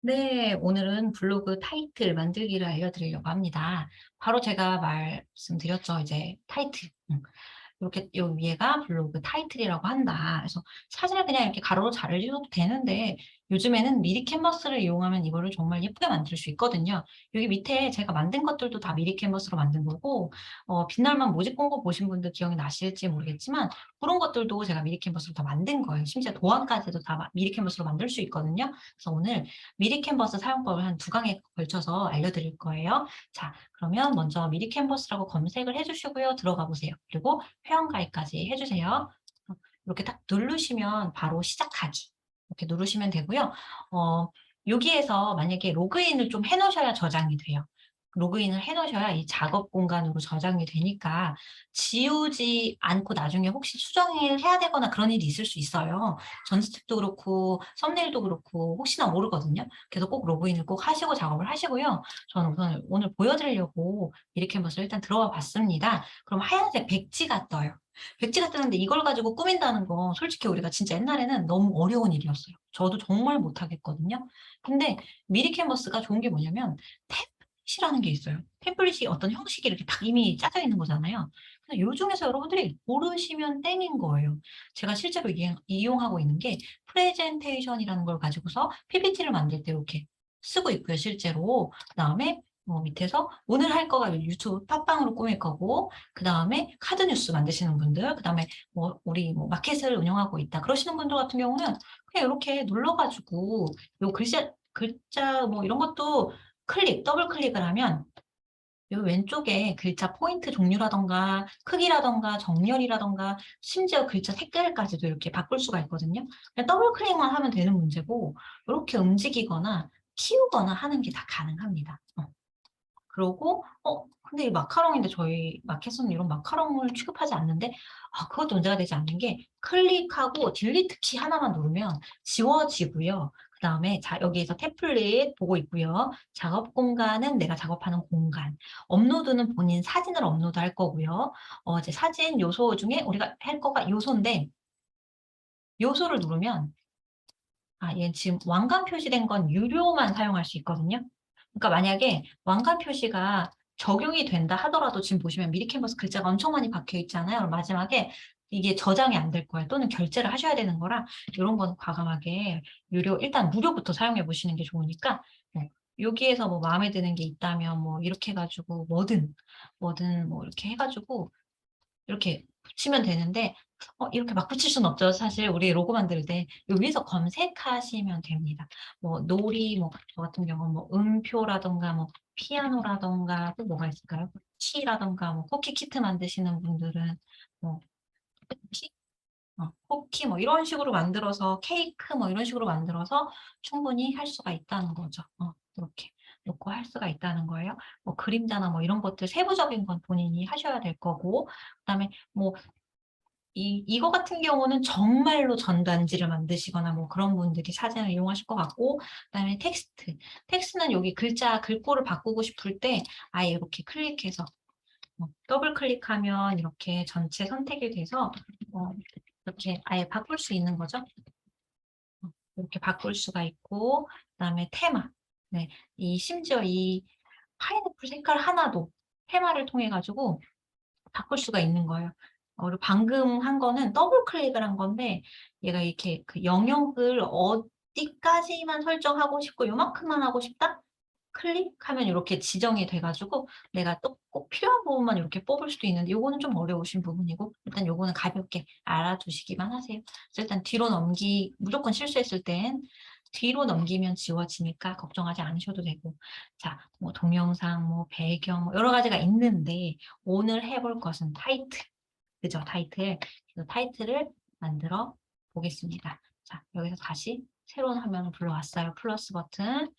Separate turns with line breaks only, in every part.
네, 오늘은 블로그 타이틀 만들기를 알려드리려고 합니다. 바로 제가 말씀드렸죠. 이제 타이틀. 이렇게 요 위에가 블로그 타이틀이라고 한다. 그래서 사진을 그냥 이렇게 가로로 자르셔도 되는데 요즘에는 미리 캔버스를 이용하면 이거를 정말 예쁘게 만들 수 있거든요. 여기 밑에 제가 만든 것들도 다 미리 캔버스로 만든 거고 빛날만 모집 공고 보신 분들 기억이 나실지 모르겠지만 그런 것들도 제가 미리 캔버스로 다 만든 거예요. 심지어 도안까지도 다 미리 캔버스로 만들 수 있거든요. 그래서 오늘 미리 캔버스 사용법을 한 두 강에 걸쳐서 알려드릴 거예요. 자, 그러면 먼저 미리 캔버스라고 검색을 해 주시고요. 들어가 보세요. 그리고 회원가입까지 해 주세요. 이렇게 딱 누르시면 바로 시작하기 이렇게 누르시면 되고요. 어 여기에서 만약에 로그인을 좀 해 놓으셔야 저장이 돼요. 로그인을 해 놓으셔야 이 작업 공간으로 저장이 되니까 지우지 않고 나중에 혹시 수정을 해야 되거나 그런 일이 있을 수 있어요. 전스텝도 그렇고 썸네일도 그렇고 혹시나 모르거든요. 그래서 꼭 로그인을 꼭 하시고 작업을 하시고요. 저는 우선 오늘 보여 드리려고 미리 캔버스를 일단 들어와 봤습니다. 그럼 하얀색 백지가 떠요. 백지가 뜨는데 이걸 가지고 꾸민다는 건 솔직히 우리가 진짜 옛날에는 너무 어려운 일이었어요. 저도 정말 못 하겠거든요. 근데 미리 캔버스가 좋은 게 뭐냐면 템플릿이라는 게 있어요. 템플릿이 어떤 형식이 이렇게 딱 이미 짜져 있는 거잖아요. 그래서 요 중에서 여러분들이 고르시면 땡인 거예요. 제가 실제로 이용하고 있는 게 프레젠테이션이라는 걸 가지고서 PPT를 만들 때 이렇게 쓰고 있고요, 실제로. 그다음에 밑에서 오늘 할 거가 유튜브 팟빵으로 꾸밀 거고 그다음에 카드 뉴스 만드시는 분들, 그다음에 우리 마켓을 운영하고 있다 그러시는 분들 같은 경우는 그냥 요렇게 눌러 가지고 요 글자 이런 것도 더블 클릭을 하면 요 왼쪽에 글자 포인트 종류라든가 크기라든가 정렬이라든가 심지어 글자 색깔까지도 이렇게 바꿀 수가 있거든요. 그냥 더블 클릭만 하면 되는 문제고 요렇게 움직이거나 키우거나 하는 게 다 가능합니다. 그러고 근데 이 마카롱인데 저희 마켓은 이런 마카롱을 취급하지 않는데 그것도 문제가 되지 않는 게 클릭하고 딜리트 키 하나만 누르면 지워지고요. 그다음에 자 여기에서 템플릿 보고 있고요. 작업 공간은 내가 작업하는 공간, 업로드는 본인 사진을 업로드할 거고요. 이제 사진 요소 중에 우리가 할 거가 요소인데 요소를 누르면 얘는 지금 왕관 표시된 건 유료만 사용할 수 있거든요. 그러니까 만약에 왕관 표시가 적용이 된다 하더라도 지금 보시면 미리 캔버스 글자가 엄청 많이 박혀 있잖아요. 그럼 마지막에 이게 저장이 안 될 거예요. 또는 결제를 하셔야 되는 거라 요런 거는 과감하게 일단 무료부터 사용해 보시는 게 좋으니까 여기에서 마음에 드는 게 있다면 이렇게 해 가지고 뭐든 이렇게 해 가지고 이렇게 붙이면 되는데 이렇게 막 붙일 수는 없죠. 사실 우리 로고 만들 때 위에서 검색하시면 됩니다. 놀이 저 같은 경우는 음표라든가 피아노라든가 또 뭐가 있을까요? 쿠키라든가 쿠키 키트 만드시는 분들은 뭐 쿠키? 쿠키 이런 식으로 만들어서 케이크 이런 식으로 만들어서 충분히 할 수가 있다는 거죠. 이렇게 놓고 할 수가 있다는 거예요. 그림자나 이런 것들 세부적인 건 본인이 하셔야 될 거고 그다음에 이거 같은 경우는 정말로 전단지를 만드시거나 그런 분들이 사진을 이용하실 것 같고 그다음에 텍스트. 텍스트는 여기 글꼴을 바꾸고 싶을 때 아예 이렇게 클릭해서 더블 클릭하면 이렇게 전체 선택이 돼서 이렇게 아예 바꿀 수 있는 거죠. 이렇게 바꿀 수가 있고 그다음에 테마. 네. 심지어 이 파인애플 색깔 하나도 테마를 통해 가지고 바꿀 수가 있는 거예요. 그리고 방금 한 거는 더블 클릭을 한 건데 얘가 이렇게 그 영역을 어디까지만 설정하고 싶고 요만큼만 하고 싶다? 클릭하면 요렇게 지정이 돼 가지고 내가 또 꼭 필요한 부분만 이렇게 뽑을 수도 있는데 요거는 좀 어려우신 부분이고 일단 요거는 가볍게 알아두시기만 하세요. 그래서 일단 무조건 실수했을 땐 뒤로 넘기면 지워지니까 걱정하지 않으셔도 되고 자 동영상 배경 여러 가지가 있는데 오늘 해볼 것은 타이틀. 그죠? 타이틀. 그래서 타이틀을 만들어 보겠습니다. 자, 여기서 다시 새로운 화면을 불러왔어요. 플러스 버튼.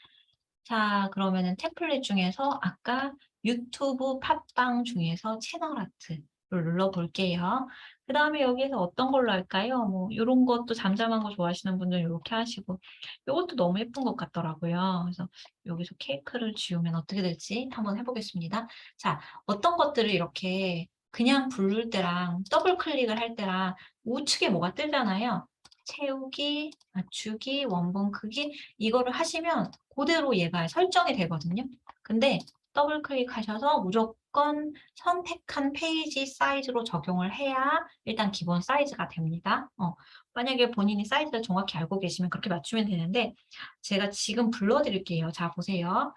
자, 그러면은 템플릿 중에서 아까 유튜브 팟빵 중에서 채널 아트를 눌러 볼게요. 그다음에 여기에서 어떤 걸로 할까요? 요런 것도 잠잠한 거 좋아하시는 분들은 요렇게 하시고 요것도 너무 예쁜 것 같더라고요. 그래서 여기서 케이크를 지우면 어떻게 될지 한번 해 보겠습니다. 자, 어떤 것들을 이렇게 그냥 부를 때랑 더블 클릭을 할 때랑 우측에 뭐가 뜨잖아요. 채우기, 맞추기, 원본 크기 이거를 하시면 그대로 얘가 설정이 되거든요. 근데 더블 클릭하셔서 무조건 선택한 페이지 사이즈로 적용을 해야 일단 기본 사이즈가 됩니다. 만약에 본인이 사이즈를 정확히 알고 계시면 그렇게 맞추면 되는데 제가 지금 불러 드릴게요. 자 보세요.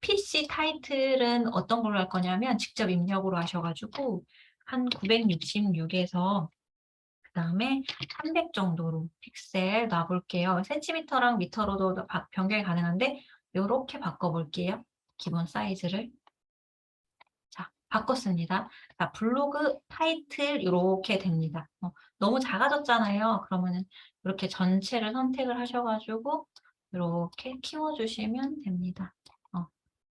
PC 타이틀은 어떤 걸로 할 거냐면 직접 입력으로 하셔 가지고 한 966에서 그다음에 300 정도로 픽셀 놔 볼게요. 센티미터랑 미터로도 변경이 가능한데 요렇게 바꿔 볼게요, 기본 사이즈를. 자, 바꿨습니다. 자, 블로그 타이틀 요렇게 됩니다. 너무 작아졌잖아요. 그러면은 이렇게 전체를 선택을 하셔 가지고 요렇게 키워 주시면 됩니다.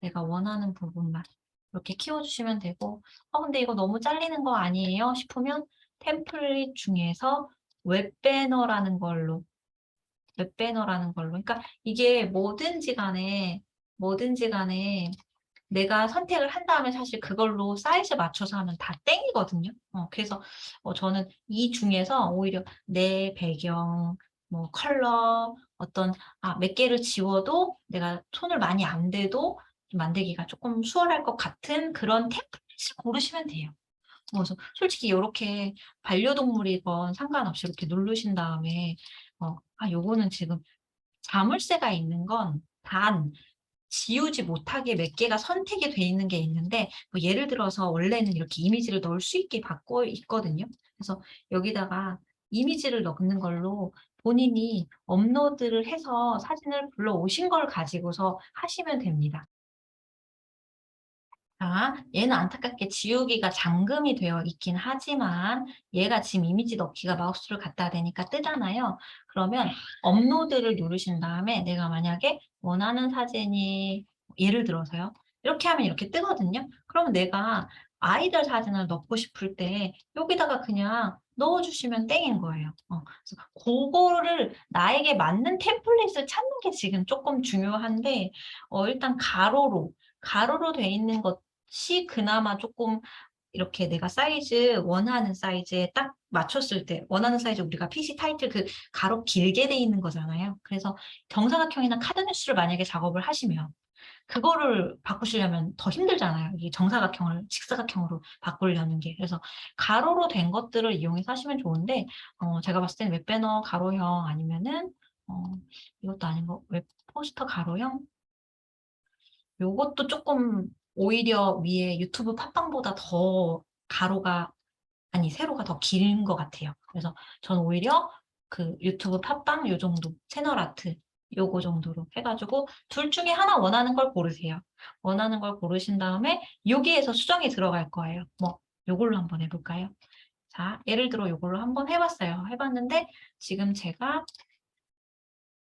내가 원하는 부분만 이렇게 키워 주시면 되고 근데 이거 너무 잘리는 거 아니에요?" 싶으면 템플릿 중에서 웹배너라는 걸로 그러니까 이게 뭐든지 간에 내가 선택을 한 다음에 사실 그걸로 사이즈 맞춰서 하면 다 땡이거든요. 그래서 저는 이 중에서 오히려 내 배경, 뭐 컬러 어떤 몇 개를 지워도 내가 손을 많이 안 대도 좀 만들기가 쪼끔 수월할 것 같은 그런 템플릿을 고르시면 돼요. 그래서 솔직히 요렇게 반려동물이건 상관없이 이렇게 누르신 다음에 요거는 지금 자물쇠가 있는 건 단 지우지 못하게 몇 개가 선택이 돼 있는 게 있는데 뭐 예를 들어서 원래는 이렇게 이미지를 넣을 수 있게 바꿔 있거든요. 그래서 여기다가 이미지를 넣는 걸로 본인이 업로드를 해서 사진을 불러오신 걸 가지고서 하시면 됩니다. 자, 얘는 안타깝게 지우기가 잠금이 되어 있긴 하지만 얘가 지금 이미지 넣기가 마우스를 갖다 대니까 뜨잖아요. 그러면 업로드를 누르신 다음에 내가 만약에 원하는 사진이 예를 들어서요. 이렇게 하면 이렇게 뜨거든요. 그러면 내가 아이들 사진을 넣고 싶을 때 여기다가 그냥 넣어 주시면 땡인 거예요. 그래서 고거를 나에게 맞는 템플릿을 찾는 게 지금 쪼끔 중요한데 일단 가로로 돼 있는 것이 그나마 쪼끔 이렇게 내가 원하는 사이즈에 딱 맞췄을 때 원하는 사이즈 우리가 PC 타이틀 그 가로 길게 돼 있는 거잖아요. 그래서 정사각형이나 카드 뉴스를 만약에 작업을 하시면 그거를 바꾸시려면 더 힘들잖아요. 이 정사각형을 직사각형으로 바꾸려는 게. 그래서 가로로 된 것들을 이용해서 하시면 좋은데 제가 봤을 때는 웹배너 가로형 아니면은 어 이것도 아닌 거 웹 포스터 가로형 요것도 쪼끔 오히려 위에 유튜브 팟빵보다 더 가로가 아니 세로가 더 긴 것 같아요. 그래서 저는 오히려 그 유튜브 팟빵 요 정도 채널 아트 요거 정도로 해 가지고 둘 중에 하나 원하는 걸 고르세요. 원하는 걸 고르신 다음에 여기에서 수정이 들어갈 거예요. 뭐 요걸로 한번 해 볼까요? 자, 예를 들어 요걸로 한번 해 봤어요. 해 봤는데 지금 제가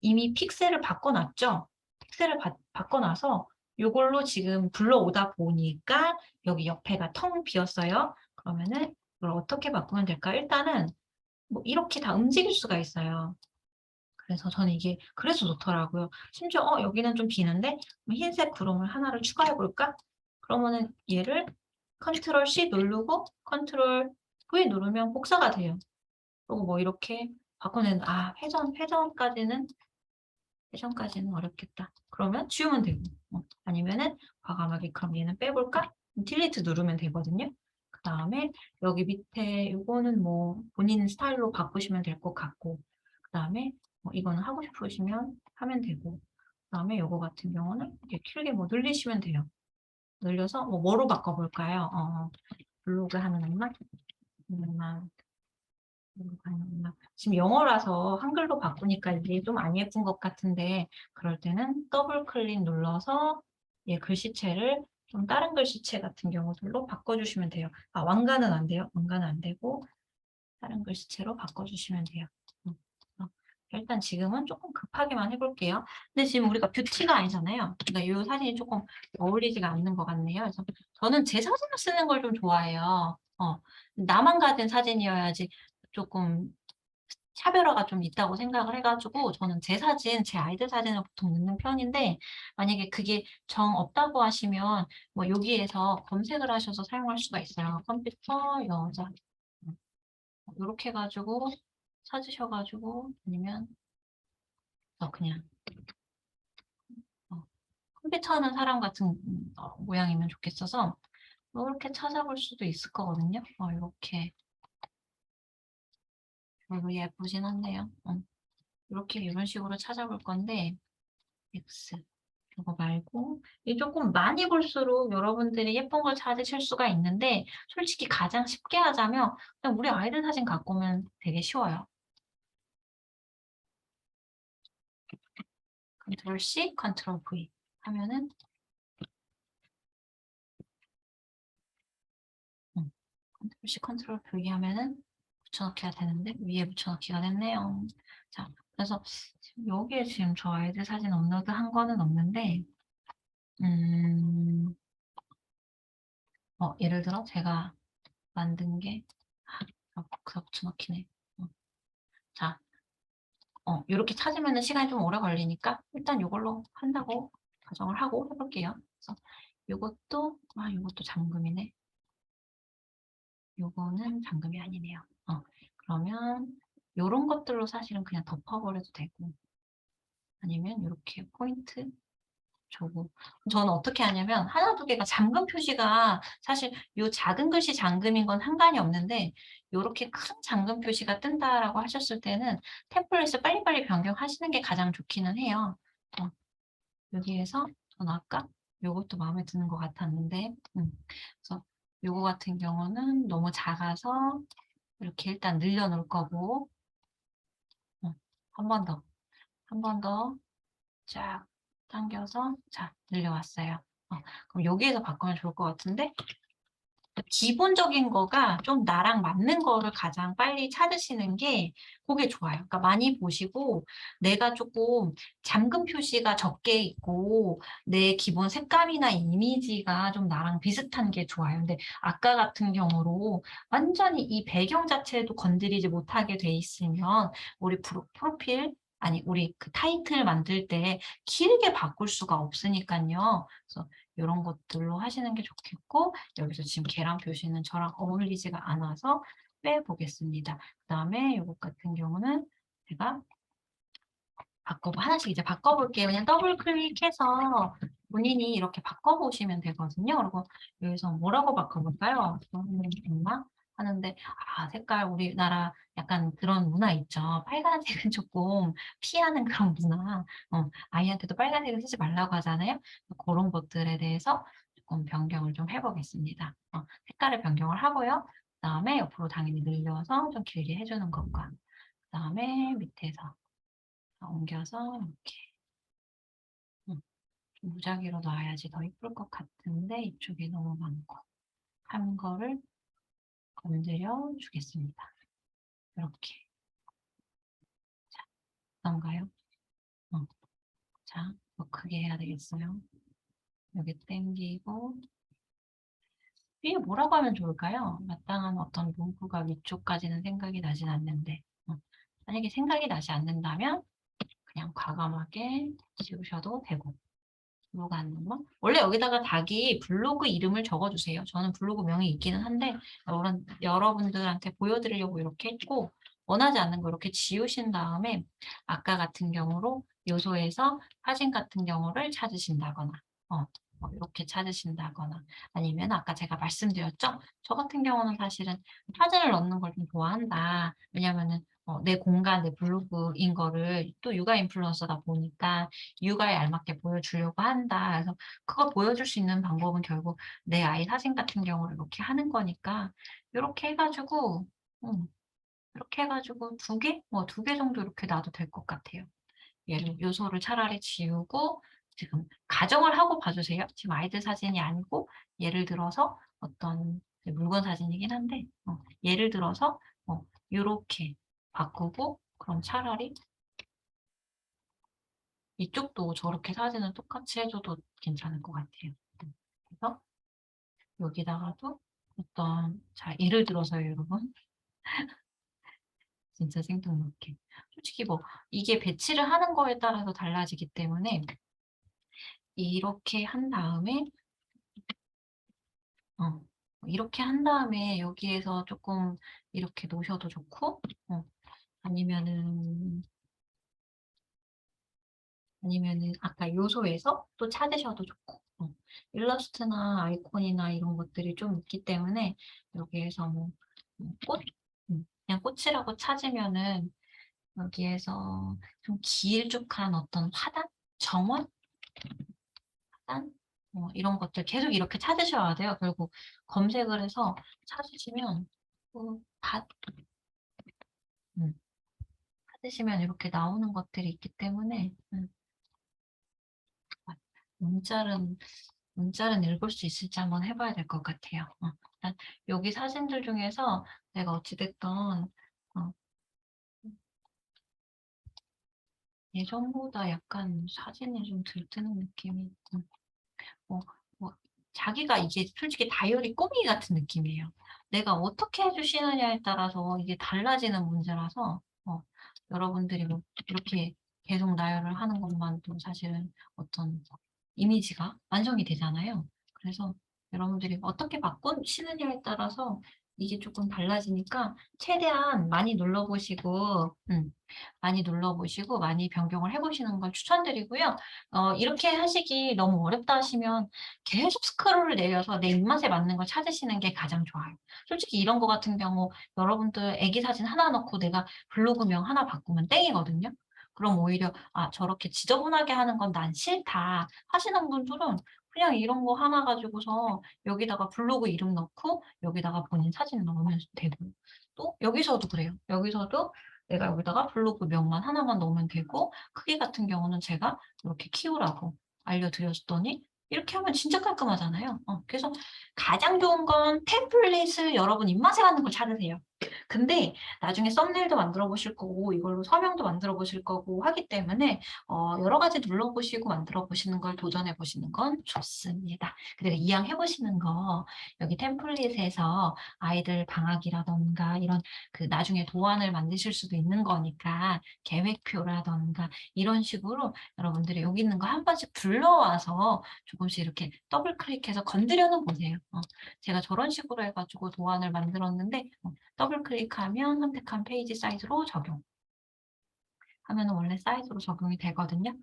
이미 픽셀을 바꿔 놨죠. 픽셀을 바꿔 놔서 요걸로 지금 불러오다 보니까 여기 옆에가 텅 비었어요. 그러면은 이걸 어떻게 바꾸면 될까요? 일단은 뭐 이렇게 다 움직일 수가 있어요. 그래서 저는 이게 그래서 좋더라고요. 심지어 여기는 좀 비는데 흰색 구름을 하나를 추가해 볼까? 그러면은 얘를 컨트롤 C 누르고 컨트롤 V 누르면 복사가 돼요. 그리고 뭐 이렇게 바꿔내는 회전까지는 어렵겠다. 그러면 지우면 되고 아니면은 과감하게 그럼 얘는 빼볼까? 딜리트 누르면 되거든요. 그다음에 여기 밑에 요거는 뭐 본인 스타일로 바꾸시면 될 것 같고 그다음에 이거는 하고 싶으시면 하면 되고 그다음에 요거 같은 경우는 이렇게 길게 뭐 늘리시면 돼요. 늘려서 뭐로 바꿔볼까요? 블로그 하는 음악 지금 영어라서 한글로 바꾸니까 이게 좀 안 예쁜 것 같은데 그럴 때는 더블 클릭 눌러서 글씨체를 좀 다른 글씨체 같은 경우들로 바꿔주시면 돼요. 왕관은 안 돼요. 왕관은 안 되고 다른 글씨체로 바꿔주시면 돼요. 음. 어, 일단 지금은 조금 급하게만 해볼게요. 근데 지금 우리가 뷰티가 아니잖아요. 그러니까 이 사진이 조금 어울리지가 않는 것 같네요. 그래서 저는 제 사진을 쓰는 걸 좀 좋아해요. 나만 가진 사진이어야지 조금 차별화가 좀 있다고 생각을 해 가지고 저는 제 아이들 사진을 보통 넣는 편인데 만약에 그게 정 없다고 하시면 뭐 여기에서 검색을 하셔서 사용할 수가 있어요. 컴퓨터 여자 요렇게 해 가지고 찾으셔가지고 아니면 그냥 컴퓨터 하는 사람 같은 모양이면 좋겠어서 이렇게 찾아볼 수도 있을 거거든요. 이렇게 별로 예쁘진 않네요. 이렇게 이런 식으로 찾아볼 건데 X 이거 말고 이 조금 많이 볼수록 여러분들이 예쁜 걸 찾으실 수가 있는데 솔직히 가장 쉽게 하자면 그냥 우리 아이들 사진 갖고 오면 되게 쉬워요. 컨트롤 C, 컨트롤 V 하면은 컨트롤 C, 컨트롤 V 하면은 붙여넣기가 되는데 위에 붙여넣기가 됐네요. 자, 그래서 지금 여기에 지금 저 아이들 사진 업로드 한 거는 없는데 음, 예를 들어 제가 만든 게 붙여넣기네. 자, 요렇게 찾으면은 시간이 좀 오래 걸리니까 일단 요걸로 한다고 가정을 하고 해볼게요. 그래서 요것도 잠금이네. 요거는 잠금이 아니네요. 그러면 요런 것들로 사실은 그냥 덮어버려도 되고 아니면 요렇게 포인트 저거 저는 어떻게 하냐면 하나 두 개가 잠금 표시가 사실 요 작은 글씨 잠금인 건 상관이 없는데 요렇게 큰 잠금 표시가 뜬다라고 하셨을 때는 템플릿을 빨리빨리 변경하시는 게 가장 좋기는 해요. 여기에서 저는 아까 요것도 마음에 드는 것 같았는데 그래서 요거 같은 경우는 너무 작아서 이렇게 일단 늘려 놓을 거고 한 번 더, 한 번 더 쫙 당겨서 자 늘려왔어요. 그럼 여기에서 바꾸면 좋을 것 같은데 기본적인 거가 좀 나랑 맞는 거를 가장 빨리 찾으시는 게 그게 좋아요. 그러니까 많이 보시고 내가 조금 잠금 표시가 적게 있고 내 기본 색감이나 이미지가 좀 나랑 비슷한 게 좋아요. 근데 아까 같은 경우로 완전히 이 배경 자체도 건드리지 못하게 돼 있으면 우리 프로필 아니 우리 그 타이틀 만들 때 길게 바꿀 수가 없으니까요. 그래서 이런 것들로 하시는 게 좋겠고 여기서 지금 계란 표시는 저랑 어울리지가 않아서 빼보겠습니다. 그다음에 이것 같은 경우는 제가 하나씩 이제 바꿔볼게요. 그냥 더블 클릭해서 본인이 이렇게 바꿔보시면 되거든요. 그리고 여기서 뭐라고 바꿔볼까요? 있나? 하는데 색깔 우리나라 약간 그런 문화 있죠. 빨간색은 조금 피하는 그런 문화. 아이한테도 빨간색을 쓰지 말라고 하잖아요. 그런 것들에 대해서 조금 변경을 좀 해보겠습니다. 색깔을 변경을 하고요. 그다음에 옆으로 당연히 늘려서 좀 길게 해주는 것과 그다음에 밑에서 옮겨서 이렇게 무작위로 놔야지 더 이쁠 것 같은데 이쪽에 너무 많고 한 거를 건드려 주겠습니다. 이렇게. 자, 어떤가요? 자, 더 크게 해야 되겠어요. 여기 당기고 위에 뭐라고 하면 좋을까요? 마땅한 어떤 문구가 위쪽까지는 생각이 나진 않는데 만약에 생각이 나지 않는다면 그냥 과감하게 지우셔도 되고 블로그 하는 거. 원래 여기다가 닭이 블로그 이름을 적어주세요. 저는 블로그 명이 있기는 한데 여러분들한테 보여드리려고 이렇게 했고 원하지 않는 거 이렇게 지우신 다음에 아까 같은 경우로 요소에서 사진 같은 경우를 찾으신다거나 이렇게 찾으신다거나 아니면 아까 제가 말씀드렸죠? 저 같은 경우는 사실은 사진을 넣는 걸 좀 좋아한다. 왜냐면은 내 공간, 내 블로그인 거를 또 육아 인플루언서다 보니까 육아에 알맞게 보여주려고 한다. 그래서 그걸 보여줄 수 있는 방법은 결국 내 아이 사진 같은 경우를 이렇게 하는 거니까 이렇게 해가지고 이렇게 해가지고 두 개? 두 개 정도 이렇게 놔도 될 것 같아요. 얘를 요소를 차라리 지우고 지금 가정을 하고 봐주세요. 지금 아이들 사진이 아니고 예를 들어서 어떤 물건 사진이긴 한데 예를 들어서 요렇게 바꾸고 그럼 차라리 이쪽도 저렇게 사진을 똑같이 해줘도 괜찮을 것 같아요. 그래서 여기다가도 자, 예를 들어서요, 여러분. 진짜 생뚱맞게. 솔직히 이게 배치를 하는 거에 따라서 달라지기 때문에 이렇게 한 다음에 이렇게 한 다음에 여기에서 조금 이렇게 놓으셔도 좋고 아니면은 아까 요소에서 또 찾으셔도 좋고. 일러스트나 아이콘이나 이런 것들이 좀 있기 때문에 여기에서 뭐 꽃? 그냥 꽃이라고 찾으면은 여기에서 좀 길쭉한 어떤 화단? 정원? 화단? 이런 것들 계속 이렇게 찾으셔야 돼요. 결국 검색을 해서 찾으시면 다 음 찾으시면 이렇게 나오는 것들이 있기 때문에 문자는 읽을 수 있을지 한번 해 봐야 될 것 같아요. 일단 여기 사진들 중에서 내가 어찌 됐든 예전보다 약간 사진이 좀 들뜨는 느낌이 뭐 뭐 자기가 이게 솔직히 다이어리 꾸미기 같은 느낌이에요. 내가 어떻게 해 주시느냐에 따라서 이게 달라지는 문제라서 여러분들이 뭐 이렇게 계속 나열을 하는 것만도 사실은 어떤 이미지가 완성이 되잖아요. 그래서 여러분들이 어떻게 바꾸시느냐에 따라서 이게 쪼끔 달라지니까 최대한 많이 눌러 보시고 많이 변경을 해 보시는 걸 추천드리고요. 이렇게 하시기 너무 어렵다 하시면 계속 스크롤을 내려서 내 입맛에 맞는 걸 찾으시는 게 가장 좋아요. 솔직히 이런 거 같은 경우 여러분들 애기 사진 하나 넣고 내가 블로그명 하나 바꾸면 땡이거든요. 그럼 오히려 '아 저렇게 지저분하게 하는 건 난 싫다.' 하시는 분들은 그냥 이런 거 하나 가지고서 여기다가 블로그 이름 넣고 여기다가 본인 사진 넣으면 되고 또 여기서도 그래요. 여기서도 내가 여기다가 블로그 명만 하나만 넣으면 되고 크기 같은 경우는 제가 이렇게 키우라고 알려드렸더니 이렇게 하면 진짜 깔끔하잖아요. 그래서 가장 좋은 건 템플릿을 여러분 입맛에 맞는 걸 찾으세요. 근데 나중에 썸네일도 만들어 보실 거고 이걸로 서명도 만들어 보실 거고 하기 때문에 여러 가지 눌러 보시고 만들어 보시는 걸 도전해 보시는 건 좋습니다. 그리고 이왕 해 보시는 거 여기 템플릿에서 아이들 방학이라든가 이런 나중에 도안을 만드실 수도 있는 거니까 계획표라든가 이런 식으로 여러분들이 여기 있는 거 한 번씩 불러와서 조금씩 이렇게 더블 클릭해서 건드려는 보세요. 제가 저런 식으로 해 가지고 도안을 만들었는데 더블 클릭하면 선택한 페이지 사이즈로 적용. 하면은 원래 사이즈로 적용이 되거든요.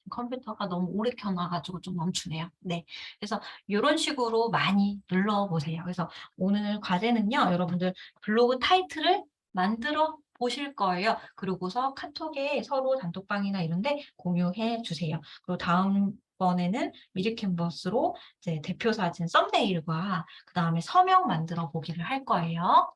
컴퓨터가 너무 오래 켜 놔 가지고 좀 멈추네요. 네. 그래서 요런 식으로 많이 눌러 보세요. 그래서 오늘 과제는요. 여러분들 블로그 타이틀을 만들어 보실 거예요. 그러고서 카톡에 서로 단톡방이나 이런 데 공유해 주세요. 그리고 다음번에는 미리 캔버스로 이제 대표 사진 썸네일과 그다음에 서명 만들어 보기를 할 거예요.